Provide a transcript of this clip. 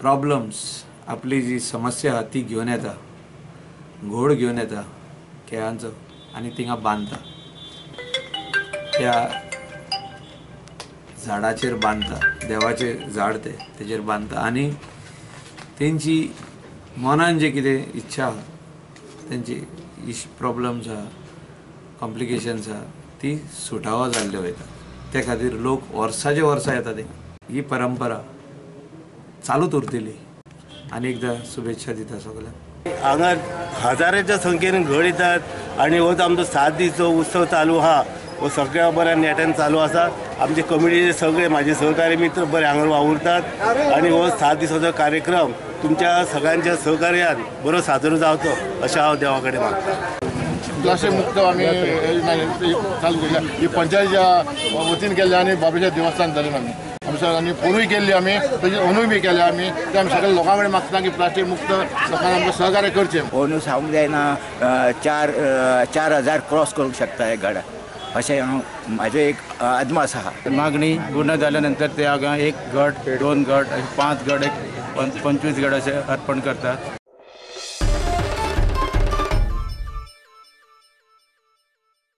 Problems आपली जी समस्या ती घेऊन येता, घोड घेऊन येता केळांचो आणि थिंगा बांधता, त्या झाडाचेर बांधता, देवाचे झाड तेजेर बांधता आणि तेंची मनान जे कितें इच्छा तेंची प्रॉब्लेम्स आहा, कॉम्प्लिकेशन्स आहा ती सुटावो जाल्ले वयता। त्या खातीर लोक वर्साचे वर्सां येता ते। ही परंपरा चालूच उरतली। आनी एकदां शुभेच्छा दिता सगळ्यांक। हांगा हजारांच्या संख्येन घड येतात आणि हो आमचो 7 दीसचो उत्सव चालू आहा, हो सगळ्या बऱ्या नेटान चालू आसा। आमचे कमिटीचे सगळे माझे सहकारी मित्र बरे हांगा वावुरतात आणि हो 7 दिसाचो कार्यक्रम तुमच्या सगळ्यांच्या सहकार्यान बरो साजरो जावचो अशें हांव देवा कडेन मागतां। प्लास्टीक मुक्त आम्ही चालू केल्या ही पंचायतीच्या वतीन केल्या आणि बाबेच्या देवस्थान जालें आमी सगळ्यांनी पोरूय केल्ली आमी तशेंच अंदूय बी केल्या आमी ते आमी सगळ्या लोकां कडेन मागता की प्लास्टीक मुक्त लोकांना आमकां सहकार्य करचें। अंदू सांगूंक जायना 4,000 क्रॉस करूंक शकता एक गाडा अशें म्हाजो एक अदमास आहा। मागणी पूर्ण जाल्या नंतर ते हांगा 1 गट 2 गट 5 गट 25 गट असे अर्पण करतात।